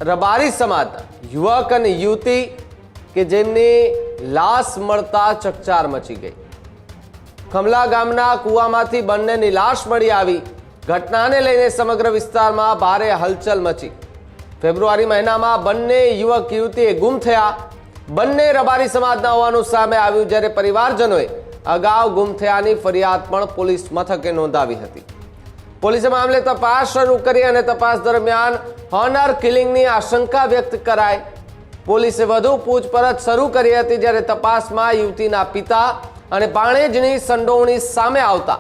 રબારી સમાજના યુવક અને યુવતી કે જેમની લાશ મળતા ચકચાર મચી ગઈ। ખમલા ગામના કૂવામાંથી બંનેની લાશ મળી આવી। ઘટનાને લઈને સમગ્ર વિસ્તારમાં ભારે હલચલ મચી। ફેબ્રુઆરી મહિનામાં બંને યુવક યુવતીએ ગુમ થયા। બંને રબારી સમાજના હોવાનું સામે આવ્યું, જ્યારે પરિવારજનોએ અગાઉ ગુમ થયાની ફરિયાદ પણ પોલીસ મથકે નોંધાવી હતી। પોલીસે મામલે તપાસ શરૂ કરી અને તપાસ દરમિયાન હોનર કિલિંગની આશંકા વ્યક્ત કરાઈ। પોલીસે વધુ પૂછપરછ શરૂ કરી હતી, જ્યારે તપાસમાં યુવતીના પિતા અને ભાણેજની સંડોવણી સામે આવતા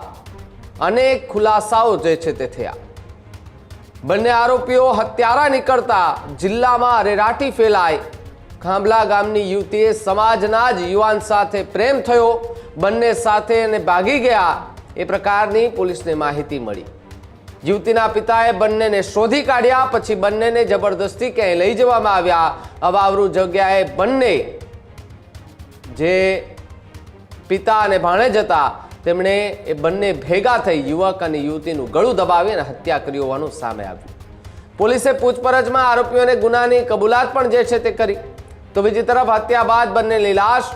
અનેક ખુલાસાઓ જે છે તે થયા। બંને આરોપીઓ હત્યારા નીકળતા જિલ્લામાં અરેરાટી ફેલાઈ। ખાંભલા ગામની યુવતીએ સમાજના જ યુવાન સાથે પ્રેમ થયો, બંને સાથે અને ભાગી ગયા એ પ્રકારની પોલીસને માહિતી મળી। યુવતીના પિતાએ બંનેને શોધી કાઢ્યા, પછી બંનેને જબરદસ્તી ક્યાંય લઈ જવામાં આવ્યા। અવાવરૂ જગ્યાએ બંને જે પિતા અને ભાણેજ હતા તેમણે એ બંને ભેગા થઈ યુવક અને યુવતીનું ગળું દબાવી અને હત્યા કરી હોવાનું સામે આવ્યું। પોલીસે પૂછપરછમાં આરોપીઓને ગુનાની કબૂલાત પણ જે છે તે કરી। તો બીજી તરફ હત્યા બાદ બંનેની લાશ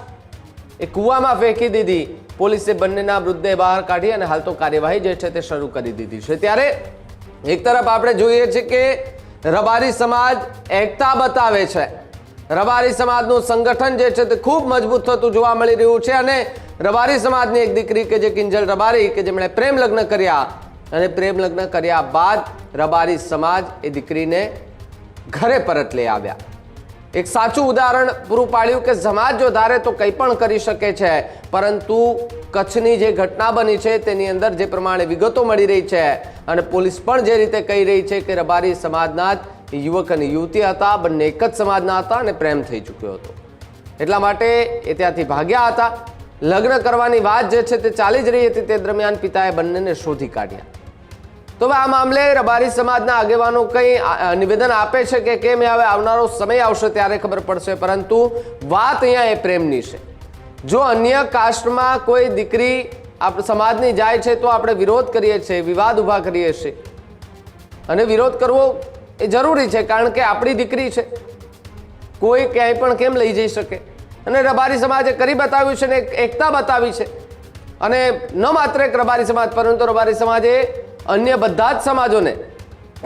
એ કૂવામાં ફેંકી દીધી। પોલીસે બંનેના મૃતદેહ બહાર કાઢી અને હાલ તો કાર્યવાહી જે છે તે શરૂ કરી દીધી છે। ત્યારે એક તરફ આપણે જોઈએ છીએ કે રબારી સમાજ એકતા બતાવે છે। રબારી સમાજનું સંગઠન જે છે તે ખૂબ મજબૂત થતું જોવા મળી રહ્યું છે અને રબારી સમાજની એક દીકરી કે જે કિંજલ રબારી કે જેમણે પ્રેમ લગ્ન કર્યા અને પ્રેમ લગ્ન કર્યા બાદ રબારી સમાજ એ દીકરીને ઘરે પરત લઈ આવ્યા। એક સાચું ઉદાહરણ પૂરું પાડ્યું કે સમાજ જો ધારે તો કંઈ પણ કરી શકે છે, પરંતુ કચ્છની જે ઘટના બની છે તેની અંદર જે પ્રમાણે વિગતો મળી રહી છે અને પોલીસ પણ જે રીતે કહી રહી છે કે રબારી સમાજના જ યુવક અને યુવતી હતા, બંને એક જ સમાજના હતા અને પ્રેમ થઈ ચૂક્યો હતો, એટલા માટે એ ત્યાંથી ભાગ્યા હતા। લગ્ન કરવાની વાત જે છે તે ચાલી જ રહી હતી, તે દરમિયાન પિતાએ બંનેને શોધી કાઢ્યા। તો આ મામલે રબારી સમાજના આગેવાનો કંઈ નિવેદન આપે છે કે કેમ, હવે આવનારો સમય આવશે ત્યારે ખબર પડશે, પરંતુ વાત અહીંયા એ પ્રેમની છે। જો અન્ય કાસ્ટમાં કોઈ દીકરી આપણા સમાજની જાય છે તો આપણે વિરોધ કરીએ છીએ, વિવાદ ઊભા કરીએ છીએ અને વિરોધ કરવો એ જરૂરી છે, કારણ કે આપણી દીકરી છે, કોઈ ક્યાંય પણ કેમ લઈ જઈ શકે। અને રબારી સમાજે કરી બતાવ્યું છે ને એકતા બતાવી છે, અને ન માત્ર એક રબારી સમાજ પરંતુ રબારી સમાજે અન્ય બધા જ સમાજોને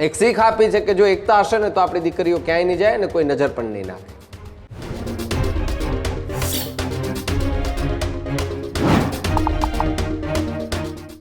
એક શીખ આપી છે કે જો એકતા હશે ને તો આપણી દીકરીઓ ક્યાંય નહીં જાય અને કોઈ નજર પણ નહીં નાખે।